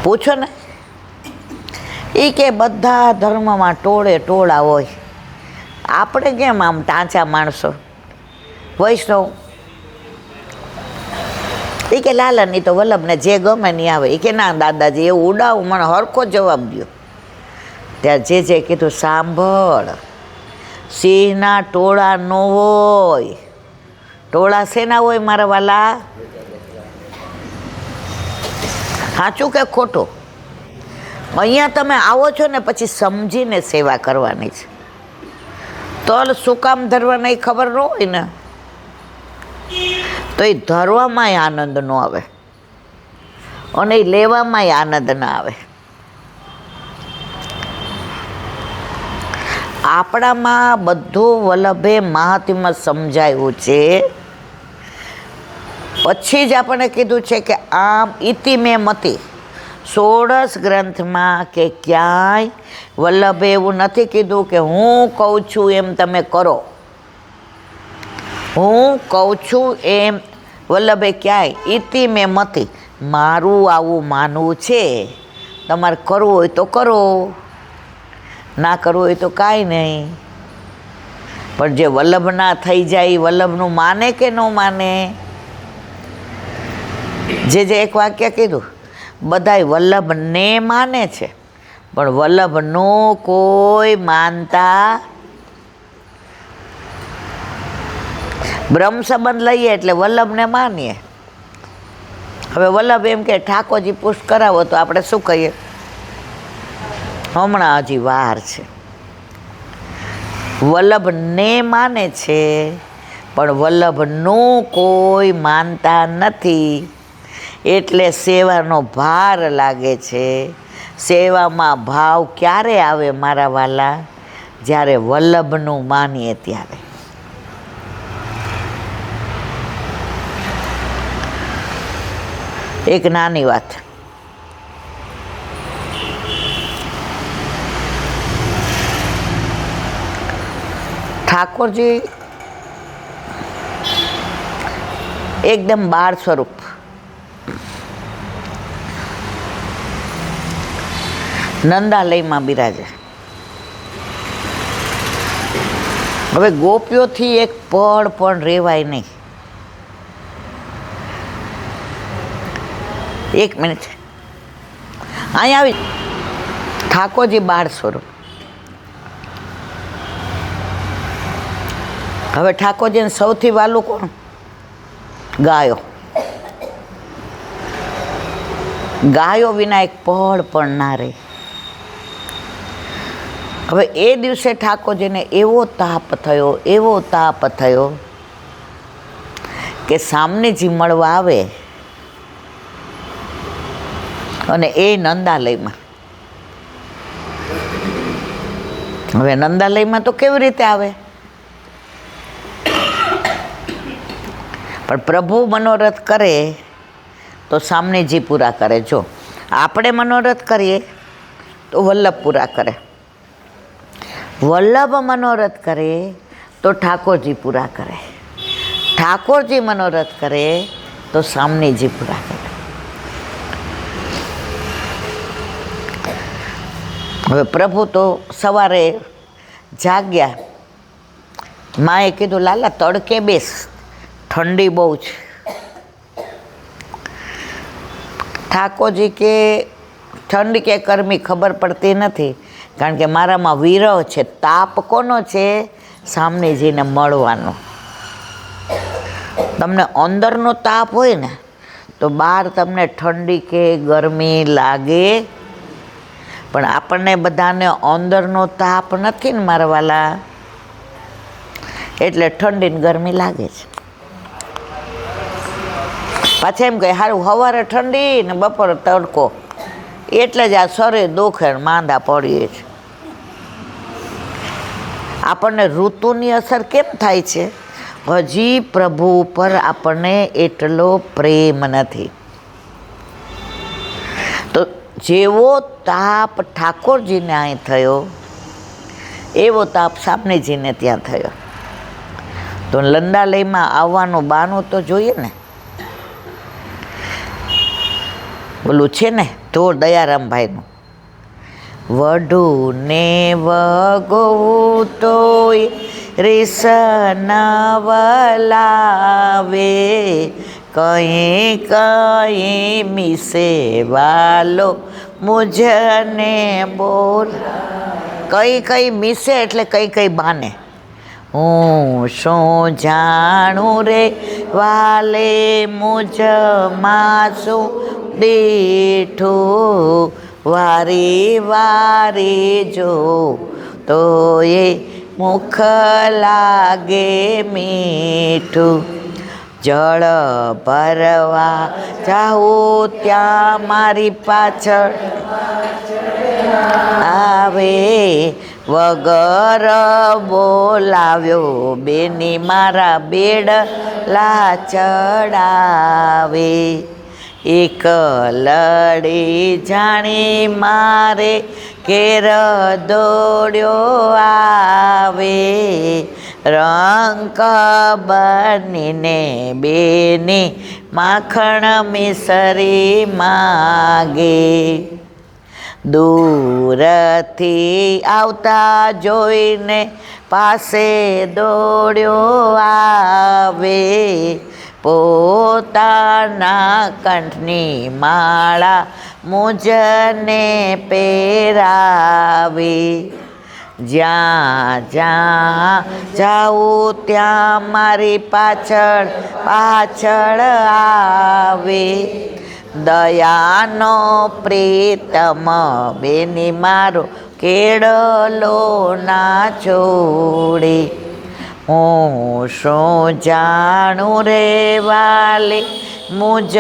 પૂછો ને. એ કે બધા ધર્મમાં ટોળે ટોળા હોય, આપણે કેમ આમ ટાંચા માણસો વૈષ્ણવ. એ કે લાલનની તો વલ્લભને જે ગમે નહીં આવે. એ કે ના દાદાજી એવું ઉડાવું, મને હરખો જવાબ દો. ત્યારે જે કીધું સાંભળ, સિંહના ટોળા ન હોય. ટોળા શેના હોય મારા વાલા? સાચું કે ખોટું? અહીંયા તમે આવો છો ને પછી સમજીને સેવા કરવાની છે. તલ શું કામ ધરવાના એ ખબર ન હોય ને તો એ ધરવામાંય આનંદ ન આવે અને એ લેવામાંય આનંદ ના આવે. આપણામાં બધું વલ્લભે મહાત્મ્ય સમજાયું છે. પછી જ આપણે કીધું છે કે આમ ઇતિ મેં મતી 16 ગ્રંથમાં કે ક્યાંય વલ્લભે એવું નથી કીધું કે હું કહું છું એમ તમે કરો. હું કહું છું એમ વલ્લભે ક્યાંય ઇતિ મેં મતી, મારું આવું માનવું છે, તમારે કરવું હોય તો કરો, ના કરવું હોય તો કાંઈ નહીં. પણ જે વલ્લભ ના થઈ જાય એ વલ્લભનું માને કે ન માને? જે એક વાક્ય કીધું, બધાય વલ્લભને માને છે પણ વલ્લભનો કોઈ માનતા. બ્રહ્મ સંબંધ લઈએ એટલે વલ્લભને માનીએ. હવે વલ્લભ એમ કે ઠાકોરજી પુષ્ટ કરાવો તો આપણે શું કહીએ? હમણાં હજી વાર છે. વલ્લભને માને છે પણ વલ્લભનું કોઈ માનતા નથી એટલે સેવાનો ભાર લાગે છે. સેવામાં ભાવ ક્યારે આવે મારા વાલા? જ્યારે વલ્લભનું માનીએ ત્યારે. એક નાની વાત, ઠાકોરજી એકદમ બાળ સ્વરૂપ, નંદાલયમાં બિરાજે. હવે ગોપીઓથી એક પળ પણ રેવાય નહીં. એક મિનિટ અહીંયા આવી. ઠાકોરજી બાળ સ્વરૂપ. હવે ઠાકોરજીને સૌથી વાલું કોણ? ગાયો. ગાયો વિના એક પળ પણ ના રહે. હવે એ દિવસે ઠાકોરજીને એવો તાપ થયો કે સામનેજી મળવા આવે અને એ નંદાલયમાં. હવે નંદાલયમાં તો કેવી રીતે આવે? પણ પ્રભુ મનોરથ કરે તો સામનેજી પૂરા કરે. જો આપણે મનોરથ કરીએ તો વલ્લભ પૂરા કરે, વલ્લભ મનોરથ કરે તો ઠાકોરજી પૂરા કરે, ઠાકોરજી મનોરથ કરે તો સામનેજી પૂરા કરે. હવે પ્રભુ તો સવારે જાગ્યા, માએ કીધું લાલા તડકે બેસ, ઠંડી બહુ છે. ઠાકોરજી કે ઠંડી કે ગરમી ખબર પડતી નથી, કારણ કે મારામાં વિરહ છે. તાપ કોનો છે? સામનેજીને મળવાનો. તમને અંદરનો તાપ હોય ને તો બહાર તમને ઠંડી કે ગરમી લાગે, પણ આપણને બધાને અંદરનો તાપ નથી ને મારા વાલા, એટલે ઠંડી ને ગરમી લાગે છે. પાછા એમ કહે સારું સવારે ઠંડી ને બપોરે તડકો, એટલે જ આ શરીર દુખે માંદા પડીએ છે. આપણને ઋતુની અસર કેમ થાય છે? હજી પ્રભુ ઉપર આપણને એટલો પ્રેમ નથી. તો જેવો તાપ ઠાકોરજીને અહીં થયો એવો તાપ સામનેજીને ત્યાં થયો. તો નંદાલયમાં આવવાનું બહાનું તો જોઈએ ને. ઓલું છે ને ધોળ દયારામભાઈનું, વઢુને વગોવું તોય રીસ નવલાવે, કहीं કहीं મિસે વાલો મુજને બોલ. કઈ કઈ મિસે એટલે કઈ કઈ બાને. હું શું જાણું રે વાલે મુજ માસું દીઠું, વારી વારી જો તો એ મુખ લાગે મીઠું. જળ ભરવા જાઉં ત્યાં મારી પાછળ આવે, વગર બોલાવ્યો બેની મારા બેડલા ચડાવે. એક લડી જાણી મારે કેર દોડ્યો આવે, રંક બનીને બેની માખણ મિસરી માગે. દૂરથી આવતા જોઈને પાસે દોડ્યો આવે, પોતાના કંઠની માળા મુજને પહેરાવે. જ્યાં જ્યાં જાઉં ત્યાં મારી પાછળ પાછળ આવે, દયાનો પ્રીતમ બેની મારો કેળલો ના છોડે. હું શું જાણું રે વાલે મુજ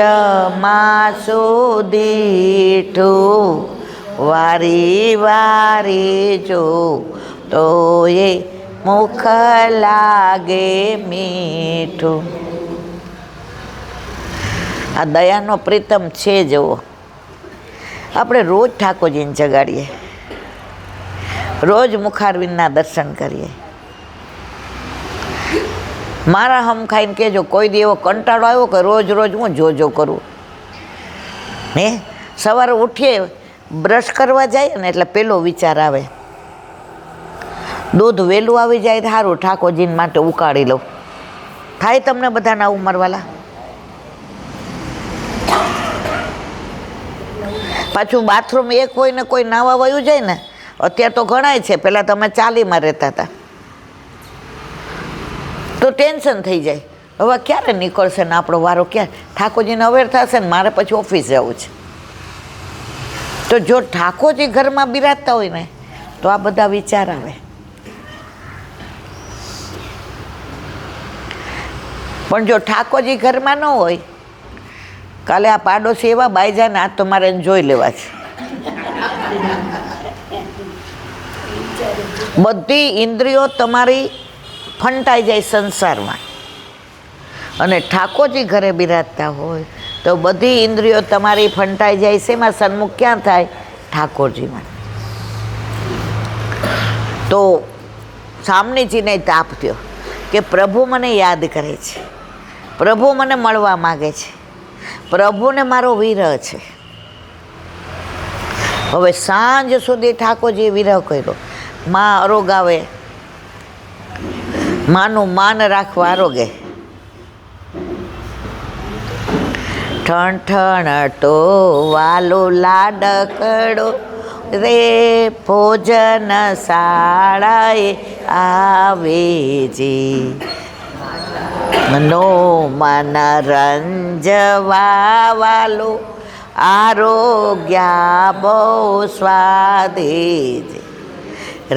માસું દીઠું, વારી વારી જો તો એ મુખ લાગે મીઠું. આ દયાનો પ્રીતમ છે જુઓ. આપણે રોજ ઠાકોરજીને જગાડીએ, રોજ મુખારવિંદના દર્શન કરીએ. મારા હમ ખાઈને કહેજો કોઈ દી એવો કંટાળો આવ્યો કે રોજ રોજ હું જોજો કરું. હે સવારે ઉઠીએ બ્રશ કરવા જાય ને એટલે પેલો વિચાર આવે, દૂધ વહેલું આવી જાય સારું, ઠાકોરજીને માટે ઉકાળી લઉં. થાય તમને બધાના ઉંમરવાલા? પાછું બાથરૂમ એક હોય ને કોઈ નાવા વયું જાય ને, અત્યારે તો ઘણાય છે, પહેલાં તમે ચાલીમાં રહેતા હતા તો ટેન્શન થઈ જાય, હવે ક્યારે નીકળશે ને આપણો વારો ક્યારે, ઠાકોરજીને અવેર થશે ને મારે પછી ઓફિસ જવું છે. તો જો ઠાકોરજી ઘરમાં બિરાજતા હોય ને તો આ બધા વિચાર આવે. પણ જો ઠાકોરજી ઘરમાં ન હોય, કાલે આ પાડોશી એવા બાઈ જાય ને આજ તો મારે એને જોઈ લેવા છે. બધી ઇન્દ્રિયો તમારી ફંટાઈ જાય સંસારમાં, અને ઠાકોરજી ઘરે બિરાજતા હોય તો બધી ઇન્દ્રિયો તમારી ફંટાઈ જાય. શેમાં સન્મુખ ક્યાં થાય? ઠાકોરજીમાં. તો સામનેજીને તાપ થયો કે પ્રભુ મને યાદ કરે છે, પ્રભુ મને મળવા માગે છે, પ્રભુને મારો વિરહ છે. હવે સાંજ સુધી ઠાકોરજીએ વિરહ કર્યો. માં અરોગાવે, માનું માન રાખવા આરોગે. ઠણ ઠણટો વાલો લાડકડો રે ભોજન શાળાએ આવે છે, મનો મન રંજવા વાલો આરોગ્યા બહુ સ્વાદે છે.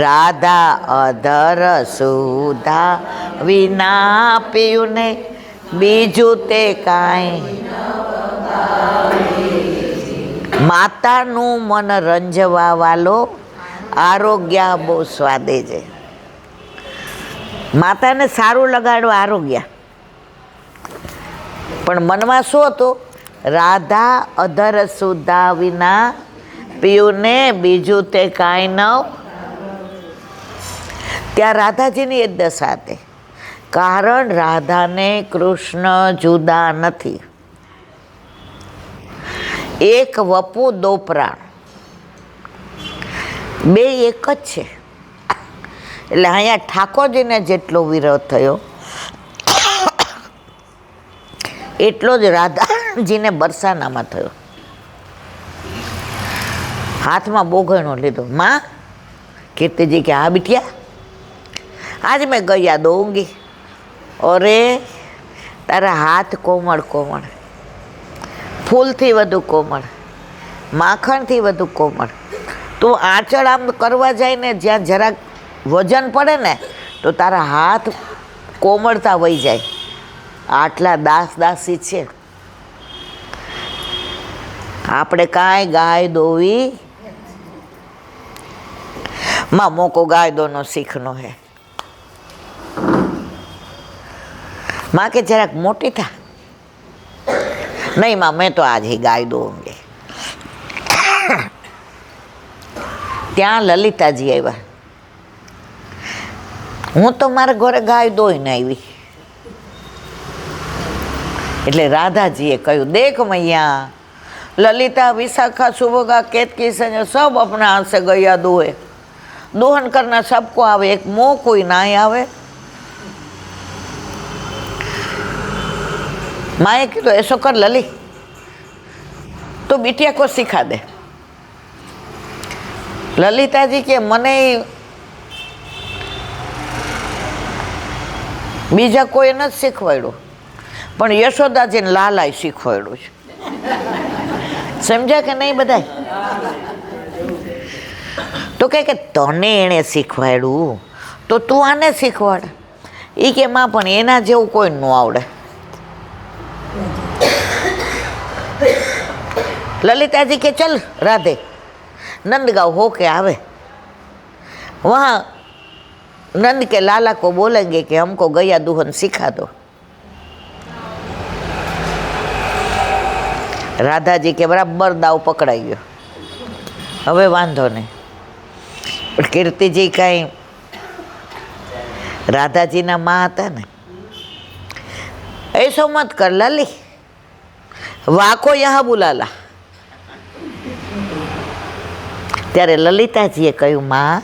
રાધા અધર સુધા વિના પીયું ને બીજું તે કાંઈ. માતાનું મન રંજવા વાલો આરોગ્ય બહુ સ્વાદે છે. માતાને સારું લગાડવા આરોગ્ય, પણ મનમાં શું હતું? રાધા અધર સુધા વિના પીયું ને બીજું તે કાંઈ ન. ત્યાં રાધાજીની એ દશા હતી, કારણ રાધાને કૃષ્ણ જુદા નથી. એક વપુ દો પ્રાણ, બે એક જ છે. એટલે અહીંયા ઠાકોરજીને જેટલો વિરોધ થયો એટલો જ રાધાજીને બરસાનામાં થયો. હાથમાં બોઘણો લીધો. માં કીર્તિજી કે હા બિટિયા, આજ મેં ગૈયા દોંગી. અરે તારા હાથ કોમળ કોમળ, ફૂલથી વધુ કોમળ, માખણથી વધુ કોમળ. તું આંચળ આમ કરવા જાય ને જ્યાં જરાક વજન પડે ને તો તારા હાથ કોમળતા વહી જાય. આટલા દાસી છે. આપણે કાંઈ ગાય દોવી માં મોકો ગાય દોનો શીખનો હે. माँ के जरा मोटी था नहीं माँ मैं तो आज ही गाय दूंगी. ત્યાં લલિતાજી આવ્યા. હું તો મારા ઘરે ગાય દોઈને આવી. એટલે રાધાજીએ કહ્યું દેખ मैया ललिता विशाखा सुभगा केतकी संजय सब अपने हाथ से गैया दुए, दोहन करना सबको आवे, एक मोह कोई ना आवे. माए की तो ऐसो कर लली तो बिटिया को सिखा दे. ललिताजी के मने बीजा कोई न શીખવાડ્યું પણ યશોદાજીને લાલાએ શીખવાડ્યું છે. સમજ્યા કે નહીં બધાય? તો કે તને એણે શીખવાડ્યું તો તું આને શીખવાડ. એ કે માં પણ એના જેવું કોઈ ન આવડે. ललिता जी के चल राधे नंदगांव होके आवे, वहाँ नंद के लाला को बोलेंगे कि हमको गैया दुहन सिखा दो. राधा जी के बराबर दाव पकड़ाई गयो. હવે વાંધો નહીં. પણ કીર્તિજી કાંઈ રાધાજીના માં હતા ને, ऐसो मत कर लली, वाको यहाँ बुलाला. ત્યારે લલિતાજીએ કહ્યું माँ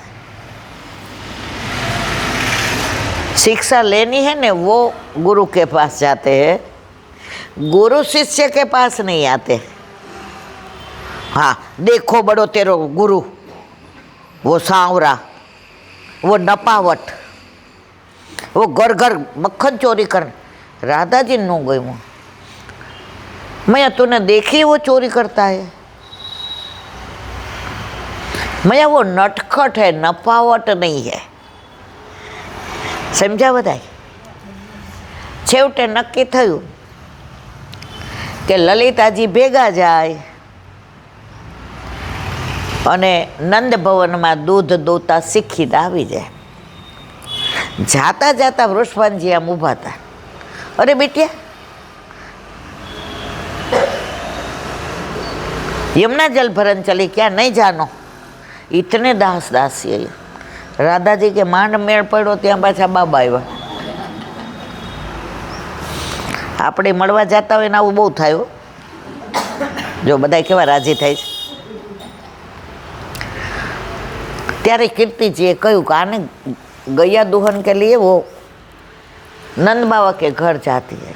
शिक्षा लेनी है ने वो गुरु के पास जाते हैं, गुरु शिष्य के पास नहीं आते. हाँ देखो बड़ो तेरो गुरु, वो सांवरा, वो नपावट, वो घर घर मक्खन चोरी कर. राधाजी नो गई मैं तूने देखी वो चोरी करता है. मैं वो नटखट है, नपावट नहीं है. समझा बधाई? छेवटे नक्की थयुं के ललिताजी भेगा जाए અને નંદ ભવનમાં દૂધ દોતા શીખીને આવી જાય. જાતા જાતા વૃષભાનજી આમ ઊભા હતા. અરે બેટિયા, यमुना जल भरन चली, क्या नहीं जानो? इतने दास दासी. राधाजी के માંડ મેળ પડ્યો ત્યાં પાછા બાબા આવ્યા. આપણે મળવા જતા હોય ને આવું બહુ થયું. જો બધા કેવા રાજી થાય છે. ત્યારે કીર્તિજીએ કહ્યું કે આને गैया दुहन के लिए वो नंद बाबा के घर जाती है.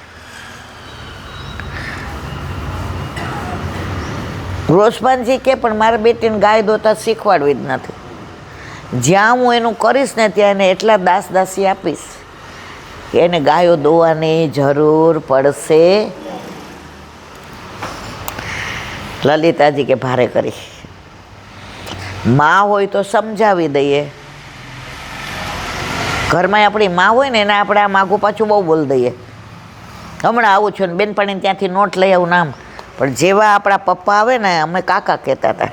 રોષબાનજી કે પણ મારા બેટીને ગાય દોતા શીખવાડવી જ નથી. જ્યાં હું એનું કરીશ ને ત્યાં એને એટલા દાસ દાસી આપીશ કે એને ગાયો દોવાની જરૂર પડશે. લલિતાજી કે ભારે કરી. માં હોય તો સમજાવી દઈએ. ઘરમાં આપણી માં હોય ને એને આપણે આ માગું પાછું બહુ બોલ દઈએ. હમણાં આવું છું ને બેનપણીને ત્યાંથી નોટ લઈ આવું નામ. પણ જેવા આપણા પપ્પા આવે ને, અમે કાકા કહેતા હતા,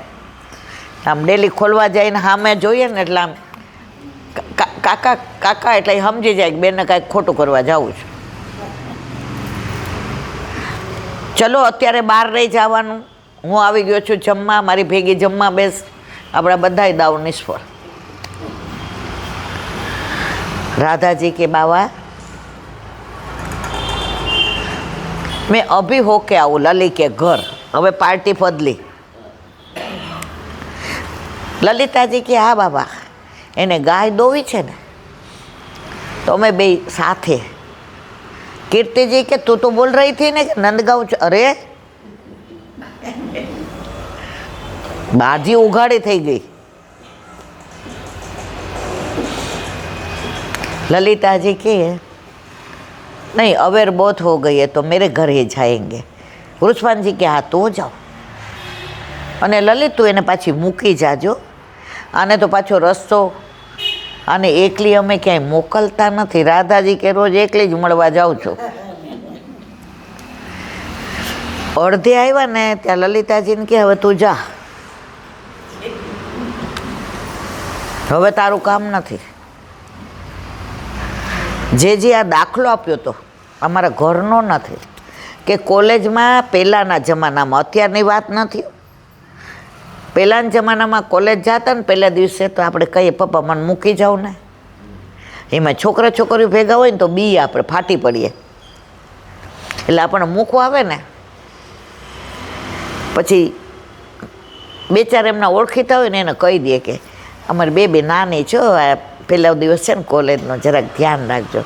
આમ ડેલી ખોલવા જઈને સામે જોઈએ ને એટલે આમ કાકા કાકા એટલે સમજી જાય કે બેનને કાંઈક ખોટું કરવા જાવું છે. ચલો અત્યારે બહાર રહી જવાનું, હું આવી ગયો છું જમવા, મારી ભેગી જમવા બેસ. આપણા બધાય દાવ નિષ્ફળ. राधा जी के बाबा मैं अभी होके आऊँ लली के घर. હવે પાર્ટી બદલી. લલિતાજી કે હા બાબા, એને ગાય દોવી છે ને તો અમે બે સાથે. કીર્તિજી કે તું તો બોલ રહી थी ને કે નંદગાંવ. અરે बाजी उघाड़ी थी गई. ललिता जी के नहीं अवेयर बहुत हो गई है तो मेरे घर ही जाएंगे. वृषभान जी के हाँ तो जाओ. અને લલિત તું એને પાછી મૂકી જાજો. આને તો પાછો રસ્તો આને એકલી અમે ક્યાંય મોકલતા નથી. રાધાજી કે રોજ એકલી જ મળવા જાઉં છું. અડધે આવ્યા ને ત્યાં લલિતાજીને કે હવે તું જા, હવે તારું કામ નથી. જે આ દાખલો આપ્યો તો અમારા ઘરનો નથી કે કોલેજમાં પહેલાંના જમાનામાં, અત્યારની વાત નથી. પહેલાંના જમાનામાં કોલેજ જતા ને પહેલા દિવસે તો આપણે કહીએ પપ્પા મને મૂકી જાઓ ને. એમાં છોકરા છોકરીઓ ભેગા હોય ને તો બી આપણે ફાટી પડીએ. એટલે આપણને મૂકવા આવે ને પછી બે ચાર એમના ઓળખીતા હોય ને એને કહી દે કે અમારી બે નાની છો, આ પહેલા દિવસ છે ને કોલેજનો જરાક ધ્યાન રાખજો.